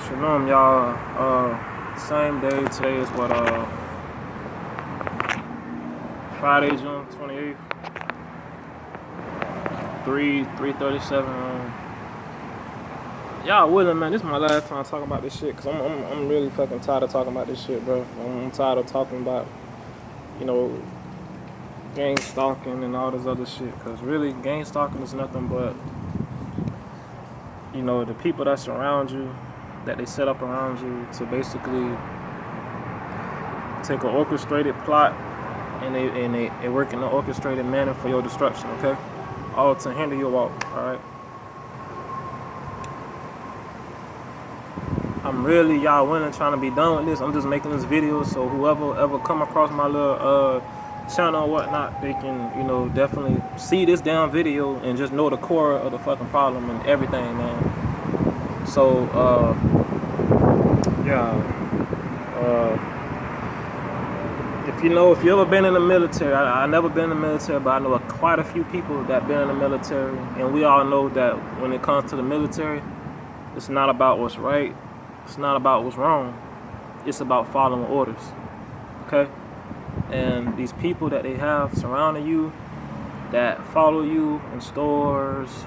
Shalom, y'all. Same day. Today is what? Friday, June 28th. 3:37. Y'all willing, man? This is my last time talking about this shit, cause I'm really fucking tired of talking about this shit, bro. I'm tired of talking about, gang stalking and all this other shit. Cause really, gang stalking is nothing but, the people that surround you, that they set up around you to basically take an orchestrated plot and they work in an orchestrated manner for your destruction, okay? All to hinder your walk, alright? I'm really, y'all winning, trying to be done with this. I'm just making this video so whoever ever come across my little channel or whatnot, they can, definitely see this damn video and just know the core of the fucking problem and everything, man. So, if you ever been in the military, I never been in the military, but I know quite a few people that been in the military, and we all know that when it comes to the military, it's not about what's right, it's not about what's wrong, it's about following orders, okay? And these people that they have surrounding you, that follow you in stores,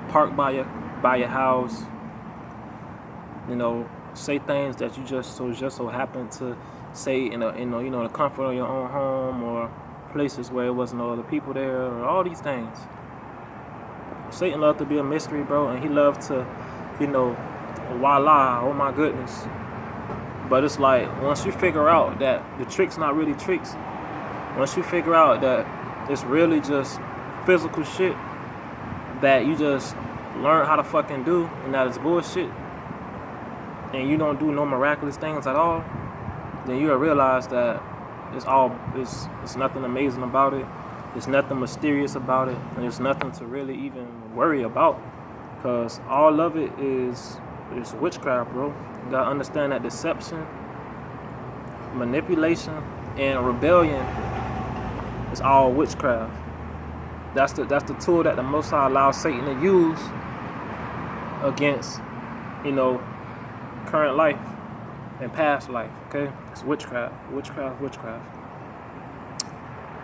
park by your house, say things that you just so happen to say in the comfort of your own home, or places where it wasn't no other people there, or all these things. Satan loved to be a mystery, bro, and he loved to, voila, oh my goodness. But it's like, once you figure out that the trick's not really tricks, once you figure out that it's really just physical shit that you just learn how to fucking do, and that is bullshit, and you don't do no miraculous things at all, then you'll realize that it's nothing amazing about it. There's nothing mysterious about it, and there's nothing to really even worry about, because all of it is witchcraft, bro. You gotta understand that deception, manipulation, and rebellion is all witchcraft. That's the tool that the Most High allows Satan to use against, current life and past life, okay? It's witchcraft.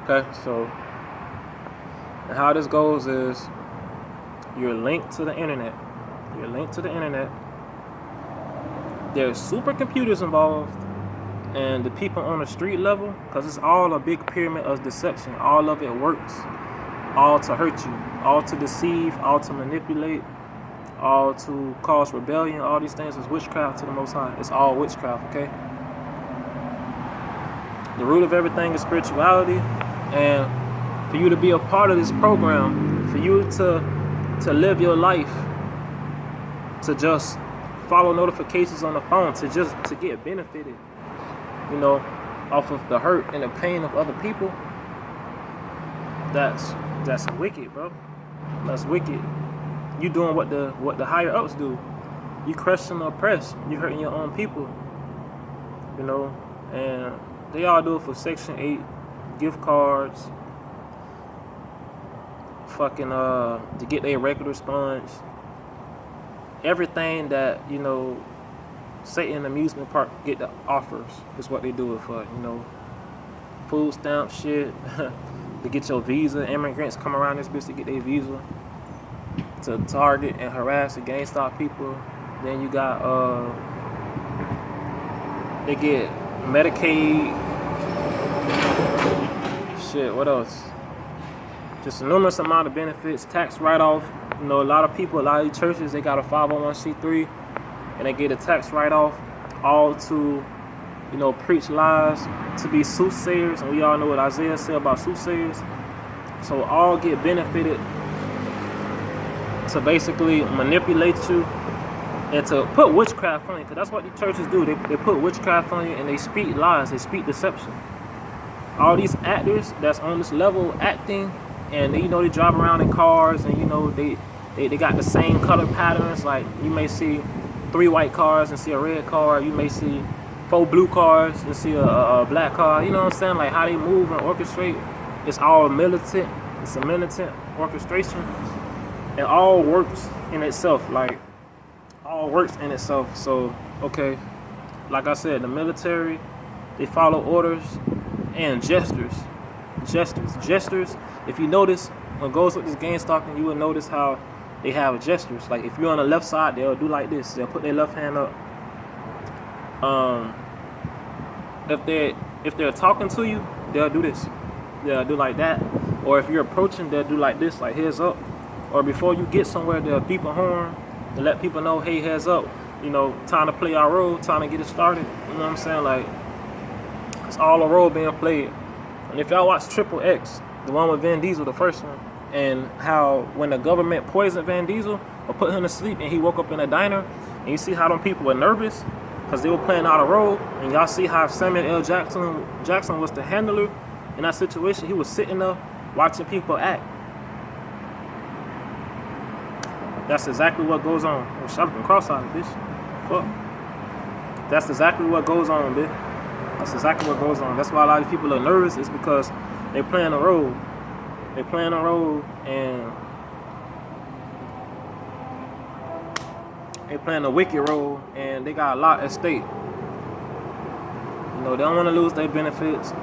Okay, so, and how this goes is, you're linked to the internet. There's supercomputers involved, and the people on the street level, because it's all a big pyramid of deception. All of it works, all to hurt you, all to deceive, all to manipulate, all to cause rebellion. All these things is witchcraft to the Most High. It's all witchcraft, okay? The root of everything is spirituality, and for you to be a part of this program, for you to live your life, to just follow notifications on the phone, to get benefited, off of the hurt and the pain of other people, that's wicked, bro. That's wicked. You doing what the higher ups do. You crushing the oppressed. You hurting your own people. And they all do it for Section 8, gift cards, fucking to get their regular sponge. Everything that, Satan amusement park get the offers is what they do it for, Food stamp shit, to get your visa. Immigrants come around this bitch to get their visa, to target and harass and gang stalk people. Then you got they get Medicaid shit, what else? Just a numerous amount of benefits, tax write-off. A lot of these churches, they got a 501c3, and they get a tax write-off, all to, preach lies, to be soothsayers, and we all know what Isaiah said about soothsayers. So all get benefited to basically manipulate you and to put witchcraft on you, because that's what the churches do. They put witchcraft on you, and they speak lies, they speak deception. All these actors that's on this level acting, and they drive around in cars, and they got the same color patterns. Like, you may see 3 white cars and see a red car. You may see 4 blue cars and see a black car. You know what I'm saying? Like, how they move and orchestrate, it's all militant. It's a militant orchestration. It all works in itself. Like, all works in itself. So, okay, like I said, the military, they follow orders, and gestures. If you notice, when it goes with this gang stalking, you will notice how they have gestures. Like if you're on the left side, they'll do like this. They'll put their left hand up. If they're talking to you, they'll do this. They'll do like that. Or if you're approaching, they'll do like this, like heads up. Or before you get somewhere, they'll beep a horn to let people know, hey, heads up. You know, time to play our role, time to get it started. You know what I'm saying? Like, it's all a role being played. And if y'all watch Triple X, the one with Vin Diesel, the first one, and how when the government poisoned Vin Diesel or put him to sleep and he woke up in a diner, and you see how them people were nervous because they were playing out a role, and y'all see how Samuel L. Jackson was the handler in that situation. He was sitting there watching people act. That's exactly what goes on. Oh, shut up and cross-eyed, bitch. Fuck. That's exactly what goes on, bitch. That's exactly what goes on. That's why a lot of people are nervous. It's because they playing a role. They playing a role, and they playing a wicked role, and they got a lot at stake. You know, they don't want to lose their benefits.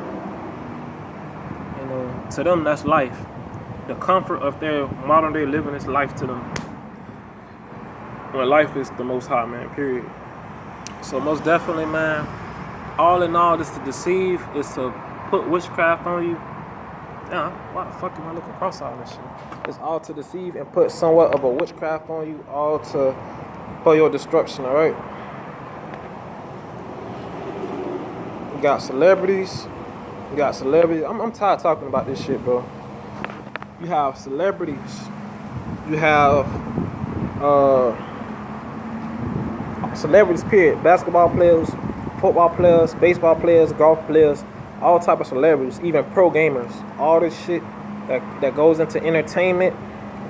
You know, to them, that's life. The comfort of their modern day living is life to them. When life is the most high, man, period. So most definitely, man, all in all, this to deceive is to put witchcraft on you. Damn, why the fuck am I looking cross-eyed and shit? It's all to deceive and put somewhat of a witchcraft on you, all for your destruction, alright? You got celebrities. I'm tired of talking about this shit, bro. You have celebrities. You have celebrities, period. Basketball players, football players, baseball players, golf players, all type of celebrities, even pro gamers. All this shit that goes into entertainment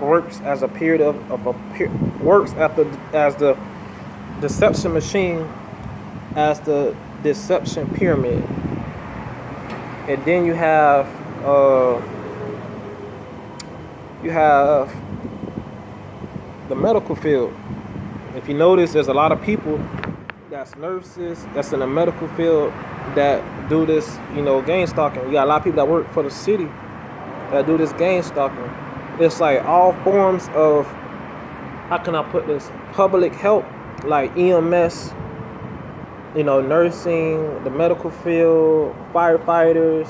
works as a period works as the deception machine, as the deception pyramid. And then you have the medical field. If you notice, there's a lot of people that's nurses, that's in the medical field, that do this, you know, gang stalking. You got a lot of people that work for the city that do this gang stalking. It's like all forms of, how can I put this, public help, like EMS, you know, nursing, the medical field, firefighters,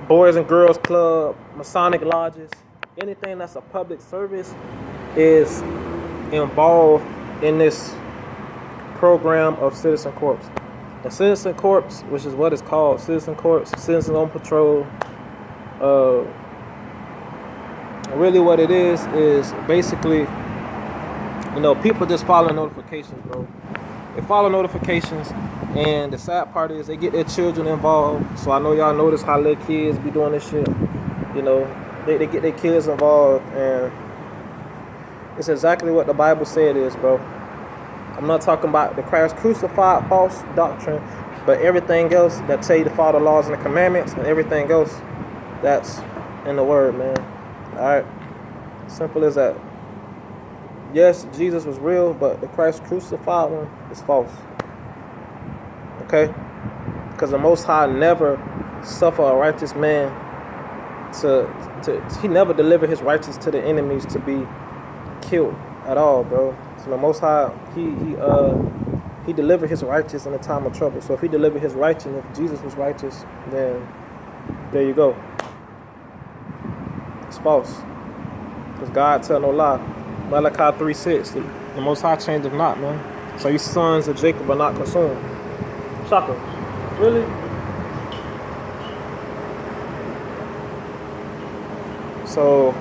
Boys and Girls Club, Masonic lodges, anything that's a public service is involved in this program of Citizen Corps. The Citizen Corps, which is what it's called, Citizen Corps, Citizens on Patrol. Really what it is basically, you know, people just follow notifications, bro. They follow notifications, and the sad part is they get their children involved. So I know y'all notice how little kids be doing this shit. You know, they get their kids involved, and it's exactly what the Bible said it is, bro. I'm not talking about the Christ crucified false doctrine, but everything else that tell you to follow the laws and the commandments, and everything else that's in the word, man. Alright? Simple as that. Yes, Jesus was real, but the Christ crucified one is false. Okay? Because the Most High never suffer a righteous man he never delivered his righteous to the enemies to be killed at all, bro. So the Most High, he delivered his righteous in a time of trouble. So if he delivered his righteous, if Jesus was righteous, then there you go. It's false. Because God tell no lie. Malachi 3:6, the Most High changeth not, man. So you sons of Jacob are not consumed. Shaka. Really? So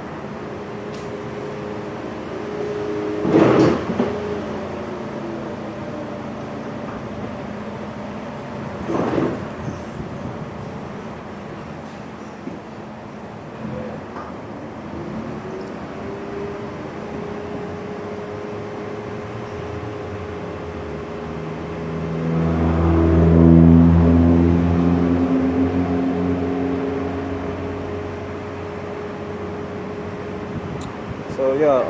yeah,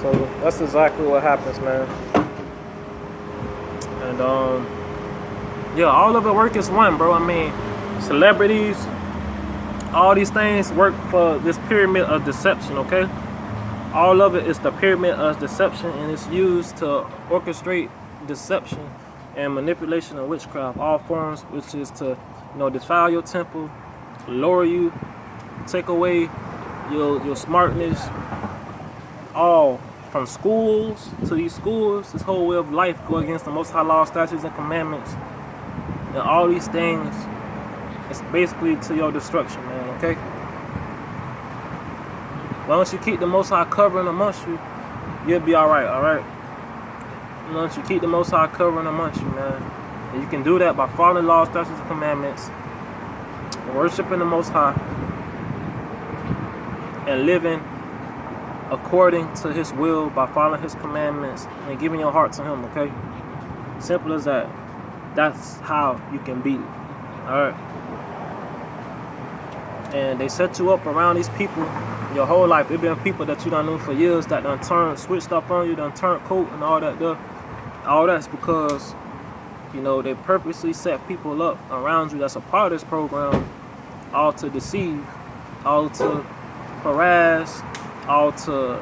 So that's exactly what happens, man. And yeah, all of it work as one, bro. I mean, celebrities, all these things work for this pyramid of deception, okay? All of it is the pyramid of deception, and it's used to orchestrate deception and manipulation of witchcraft, all forms, which is to, defile your temple, lower you, take away your smartness, all from schools to these schools. This whole way of life go against the Most High law, statutes, and commandments, and all these things. It's basically to your destruction, man. Okay. Why don't you keep the Most High covering amongst you? You'll be all right. All right. Why don't you keep the Most High covering amongst you, man? And you can do that by following law, statutes, and commandments, worshiping the Most High, and living according to His will by following His commandments and giving your heart to Him. Okay. Simple as that. That's how you can beat it. All right. And they set you up around these people your whole life. It been people that you done knew for years that done switched up on you, done turned coat and all that stuff. All that's because, they purposely set people up around you that's a part of this program, all to deceive, all to harass, all to,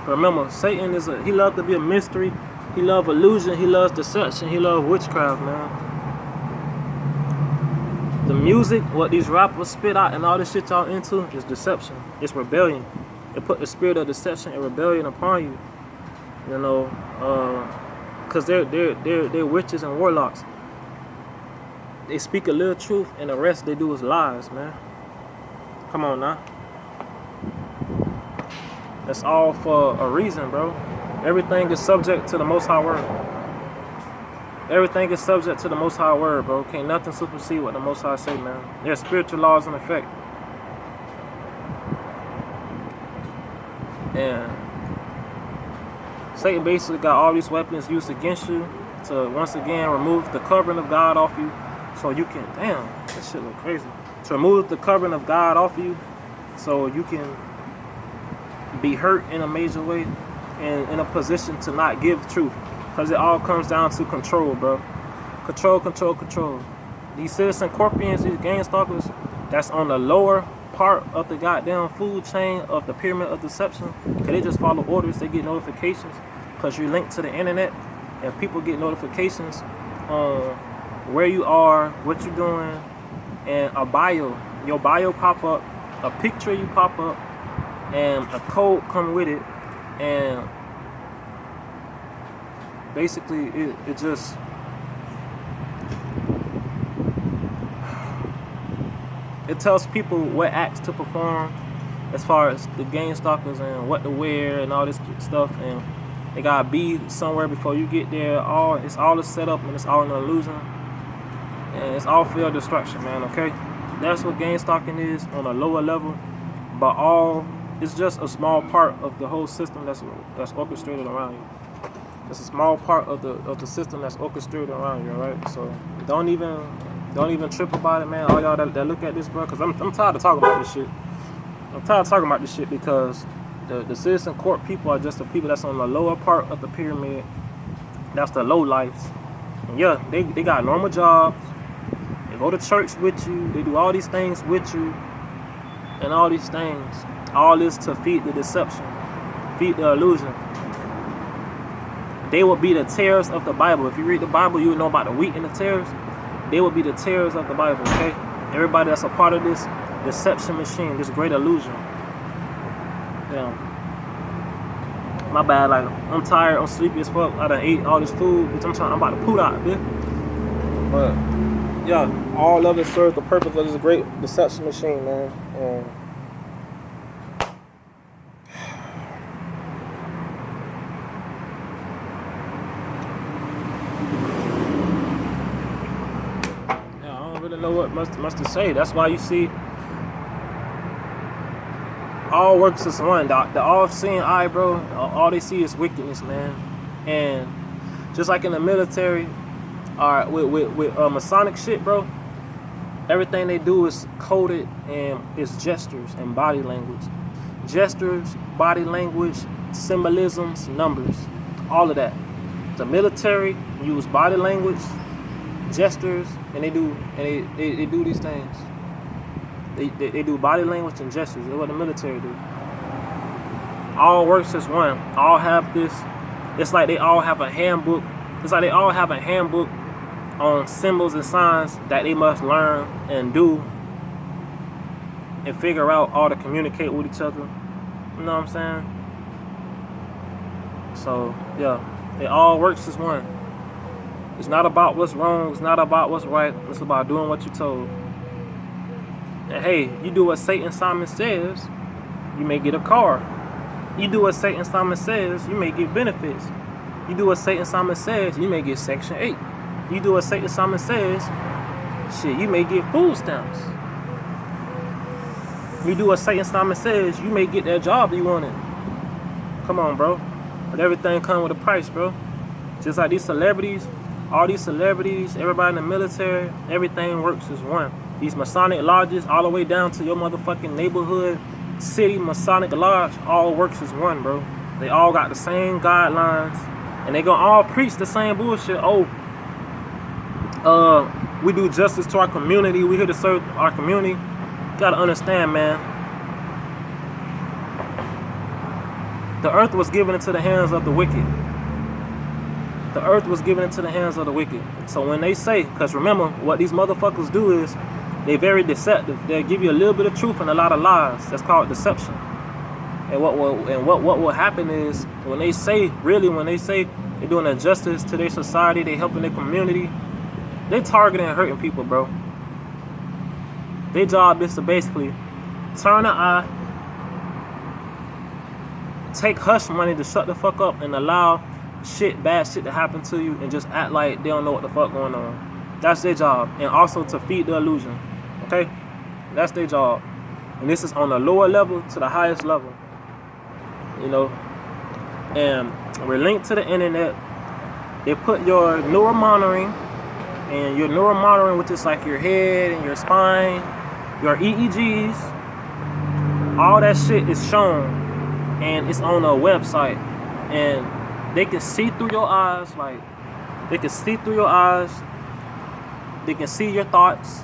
remember, Satan he loves to be a mystery. He loves illusion. He loves deception. He loves witchcraft, man. The music, what these rappers spit out and all this shit y'all into is deception. It's rebellion. It put the spirit of deception and rebellion upon you. Because they're witches and warlocks. They speak a little truth and the rest they do is lies, man. Come on now. That's all for a reason, bro. Everything is subject to the Most High Word. Everything is subject to the Most High Word, bro. Can't nothing supersede what the Most High say, man. There's spiritual laws in effect. And Satan basically got all these weapons used against you to once again remove the covering of God off you, so you can, damn, that shit look crazy. To remove the covering of God off you, so you can be hurt in a major way and in a position to not give truth. Because it all comes down to control, bro. Control, control, control. These citizen scorpions, these gangstalkers, that's on the lower part of the goddamn food chain of the pyramid of deception. Because they just follow orders. They get notifications. Because you're linked to the internet. And people get notifications on where you are, what you're doing, and a bio. Your bio pop up. A picture you pop up. And a code come with it. And basically, it just it tells people what acts to perform as far as the game stalkers and what to wear and all this stuff, and they gotta be somewhere before you get there. It's all a setup and it's all an illusion, and it's all for your destruction, man. Okay, that's what game stalking is on a lower level, but it's just a small part of the whole system that's orchestrated around you. It's a small part of the system that's orchestrated around you, alright? So don't even trip about it, man. All y'all that look at this, bro, because I'm tired of talking about this shit. I'm tired of talking about this shit because the citizen court people are just the people that's on the lower part of the pyramid. That's the low lives. And yeah, they got normal jobs. They go to church with you. They do all these things with you, and all these things. All this to feed the deception, feed the illusion. They will be the tares of the Bible. If you read the Bible, you will know about the wheat and the tares. They will be the tares of the Bible, okay? Everybody that's a part of this deception machine, this great illusion. Damn. My bad, like, I'm tired, I'm sleepy as fuck. I done ate all this food, bitch. I'm about to poot out, bitch. But, yeah, all of it serves the purpose of this great deception machine, man. And know what much to say. That's why you see all works as one. The all-seeing eye, bro. All they see is wickedness, man. And just like in the military, all right, with Masonic shit, bro. Everything they do is coded and it's gestures and body language. Gestures, body language, symbolisms, numbers, all of that. The military use body language, gestures, and they do these things. They do body language and gestures. That's what the military do. All works as one. All have this. It's like they all have a handbook. It's like they all have a handbook on symbols and signs that they must learn and do and figure out all to communicate with each other. You know what I'm saying? So yeah, it all works as one. It's not about what's wrong. It's not about what's right. It's about doing what you're told. And hey, you do what Satan Simon says, you may get a car. You do what Satan Simon says, you may get benefits. You do what Satan Simon says, you may get Section 8. You do what Satan Simon says, shit, you may get food stamps. You do what Satan Simon says, you may get that job you wanted. Come on, bro. But everything comes with a price, bro. Just like these celebrities, all these celebrities, everybody in the military, everything works as one. These Masonic lodges, all the way down to your motherfucking neighborhood, city Masonic lodge, all works as one, bro. They all got the same guidelines, and they gonna all preach the same bullshit. Oh, we do justice to our community. We here to serve our community. You gotta understand, man. The earth was given into the hands of the wicked. The earth was given into the hands of the wicked. So when they say, because remember, what these motherfuckers do is, they're very deceptive. They'll give you a little bit of truth and a lot of lies. That's called deception. And what will happen is, when they say they're doing injustice to their society, they helping their community, they targeting and hurting people, bro. Their job is to basically turn an eye, take hush money to shut the fuck up and allow bad shit to happen to you and just act like they don't know what the fuck going on. That's their job. And also to feed the illusion. Okay? That's their job. And this is on the lower level to the highest level. You know? And we're linked to the internet. They put your neuromonitoring, and your neuromonitoring, which is like your head and your spine, your EEGs, all that shit is shown, and it's on a website, and they can see through your eyes, like they can see through your eyes, they can see your thoughts,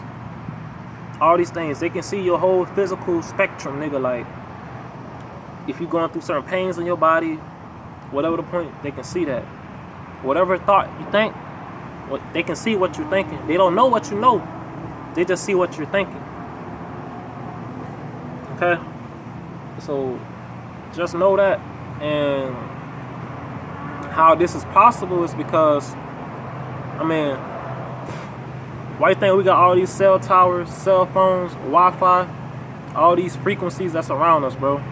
all these things. They can see your whole physical spectrum, nigga. Like if you're going through certain pains in your body, whatever the point, they can see that. Whatever thought you think, they can see what you're thinking. They don't know what you know. They just see what you're thinking. Okay? So just know that. And how this is possible is because, I mean, why you think we got all these cell towers, cell phones, Wi-Fi, all these frequencies that's around us, bro?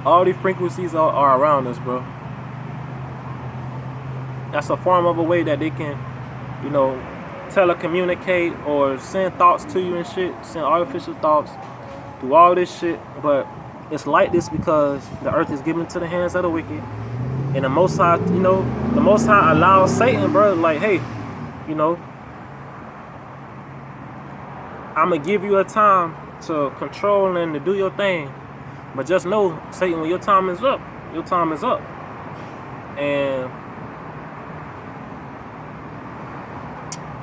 All these frequencies are around us, bro. That's a form of a way that they can, you know, telecommunicate or send thoughts to you and shit, send artificial thoughts, do all this shit. But it's like this because the earth is given to the hands of the wicked. And the Most High, you know, the Most High allows Satan, bro, like, hey, you know, I'm going to give you a time to control and to do your thing. But just know, Satan, when your time is up, your time is up. And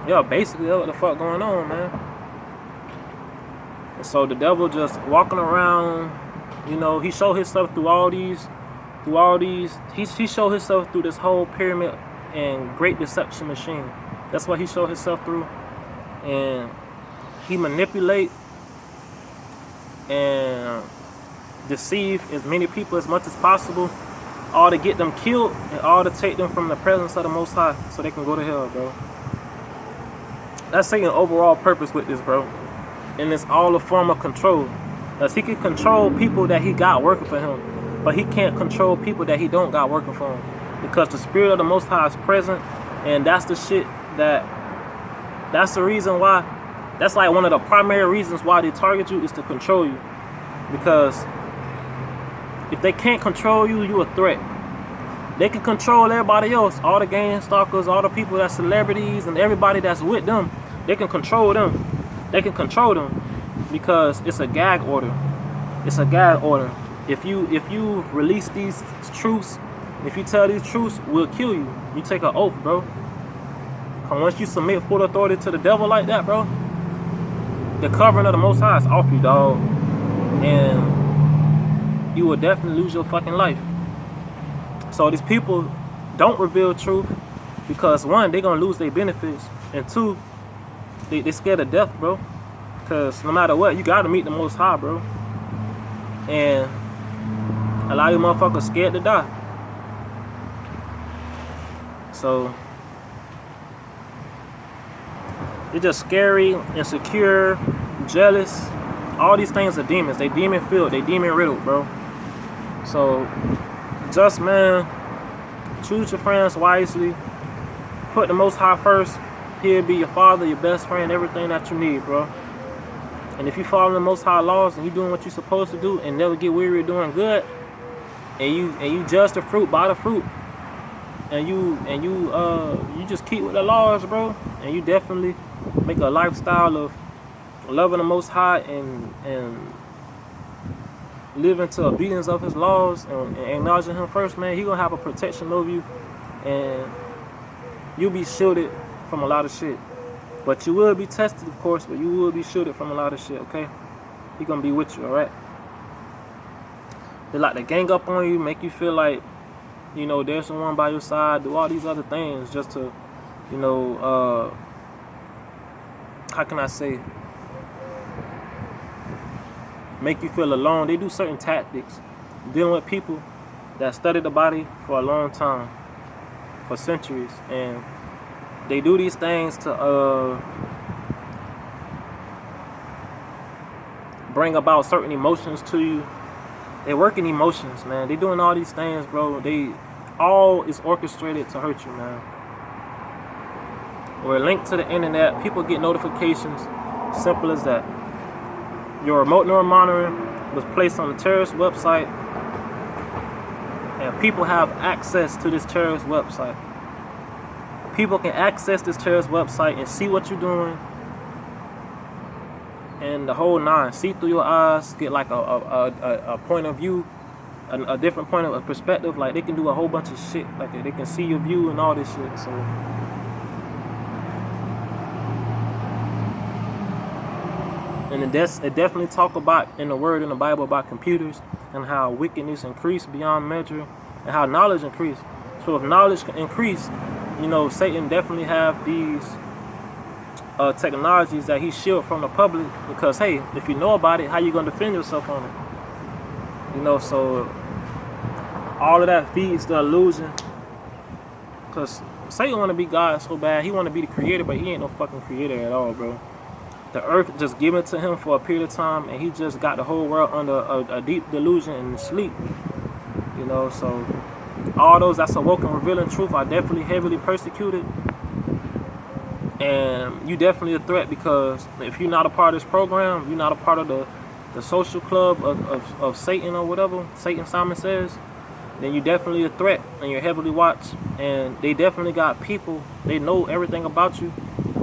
yeah, basically that's what the fuck going on, man. And so the devil just walking around, you know, he showed himself through all these, he showed himself through this whole pyramid and great deception machine. That's what he showed himself through. And he manipulate and deceive as many people as much as possible, all to get them killed and all to take them from the presence of the Most High so they can go to hell, bro. That's Satan's overall purpose with this, bro. And it's all a form of control. Because he can control people that he got working for him, but he can't control people that he don't got working for him. Because the spirit of the Most High is present, and that's the shit that's the reason why, that's like one of the primary reasons why they target you is to control you. Because if they can't control you, you're a threat. They can control everybody else, all the Gangstalkers, all the people that's celebrities, and everybody that's with them. They can control them. They can control them. because it's a gag order. It's a gag order. If you release these truths, if you tell these truths, we'll kill you. You take an oath, bro. And once you submit full authority to the devil like that, bro, the covering of the Most High is off you, dog. And you will definitely lose your fucking life. So these people don't reveal truth because, one, they're going to lose their benefits. And two, they scared of death, bro. Because no matter what, you got to meet the Most High, bro. And a lot of you motherfuckers scared to die. So it's just scary, insecure, jealous. All these things are demons. They demon filled. They demon riddled, bro. So just, man, choose your friends wisely. Put the Most High first. He'll be your father, your best friend, everything that you need, bro. And if you follow the Most High laws and you doing what you're supposed to do and never get weary of doing good, and you judge the fruit by the fruit, and you just keep with the laws, bro, and you definitely make a lifestyle of loving the Most High and living to obedience of His laws and acknowledging Him first, man, He gonna have a protection over you, and you'll be shielded from a lot of shit. But you will be tested, of course, but you will be shielded from a lot of shit, okay? He gonna be with you, alright? They like to gang up on you, make you feel like, you know, there's someone by your side, do all these other things just to, you know, how can I say, make you feel alone. They do certain tactics dealing with people that study the body for a long time, for centuries, and they do these things to bring about certain emotions to you. They work in emotions, man. They doing all these things, bro. They all is orchestrated to hurt you, man. We're linked to the internet. People get notifications. Simple as that. Your remote neural monitoring was placed on a terrorist website, and people have access to this terrorist website. People can access this terrorist website and see what you're doing, and the whole nine. See through your eyes, get like a point of view, a different point of a perspective. Like they can do a whole bunch of shit. Like they can see your view and all this shit. So and it definitely talk about in the word in the Bible about computers and how wickedness increased beyond measure and how knowledge increased. So if knowledge can increase, you know, Satan definitely have these technologies that he shield from the public because, hey, if you know about it, how you gonna defend yourself on it? You know, so all of that feeds the illusion. Because Satan want to be God so bad. He want to be the creator, but he ain't no fucking creator at all, bro. The earth just given to him for a period of time, and he just got the whole world under a deep delusion and sleep. You know, so all those that's awoken revealing truth are definitely heavily persecuted. And you definitely a threat because if you're not a part of this program, you're not a part of the social club of Satan or whatever, Satan Simon says, then you definitely a threat and you're heavily watched. And they definitely got people, they know everything about you.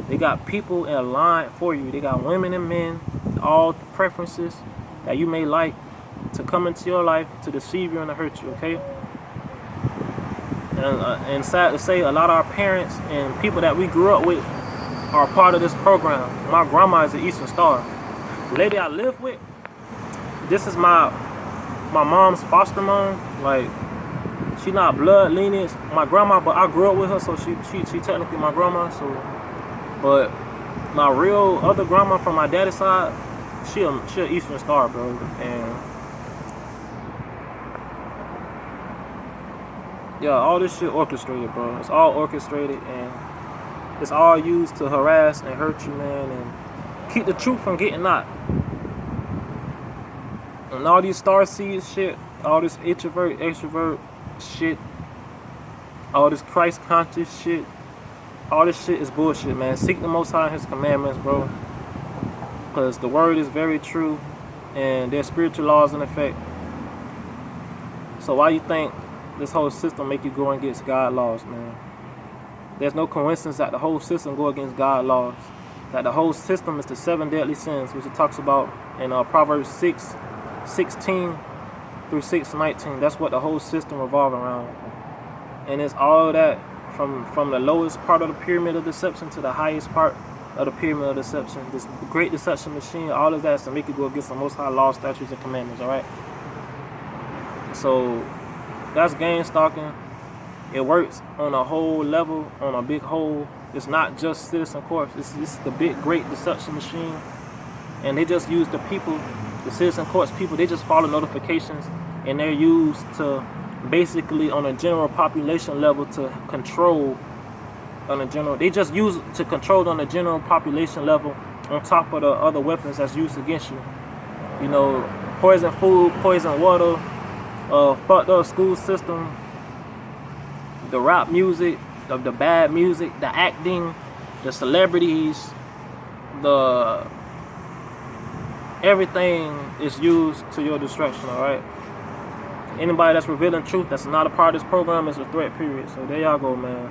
They got people in line for you. They got women and men, all the preferences that you may like to come into your life to deceive you and to hurt you, okay? And sad to say, a lot of our parents and people that we grew up with are part of this program. My grandma is an Eastern Star. The lady I live with, this is my mom's foster mom. Like, she not blood lineage, my grandma, but I grew up with her, so she technically my grandma. So, but my real other grandma from my daddy's side, she an Eastern Star, bro. And yeah, all this shit orchestrated, bro. It's all orchestrated, and it's all used to harass and hurt you, man, and keep the truth from getting out. And all these starseed shit, all this introvert, extrovert shit, all this Christ conscious shit, all this shit is bullshit, man. Seek the Most High and His commandments, bro. Because the word is very true, and there's spiritual laws in effect. So why you think this whole system make you go against God laws, man? There's no coincidence that the whole system go against God laws. That the whole system is the 7 deadly sins, which it talks about in Proverbs 6:16 through 6:19. That's what the whole system revolves around. And it's all that from the lowest part of the pyramid of deception to the highest part of the pyramid of deception. This great deception machine, all of that is to make you go against the Most High law, statutes, and commandments, all right? So that's gang stalking. It works on a whole level, on a big whole. It's not just citizen courts. It's the big, great deception machine. And they just use the people, the citizen courts people, they just follow notifications, and they're used to basically on a general population level to control on a general. They just use it to control on a general population level on top of the other weapons that's used against you. You know, poison food, poison water, fucked up school system, the rap music, the bad music, the acting, the celebrities, everything is used to your destruction, all right? Anybody that's revealing truth that's not a part of this program is a threat, period. So there y'all go, man.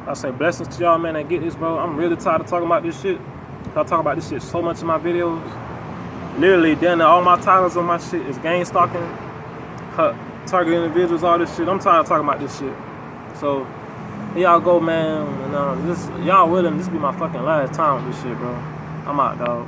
I say blessings to y'all, man, that get this, bro. I'm really tired of talking about this shit. I talk about this shit so much in my videos. Literally, then all my titles on my shit is gang stalking, target individuals, all this shit. I'm tired of talking about this shit. So here y'all go, man. And, y'all willing, this be my fucking last time with this shit, bro. I'm out, dog.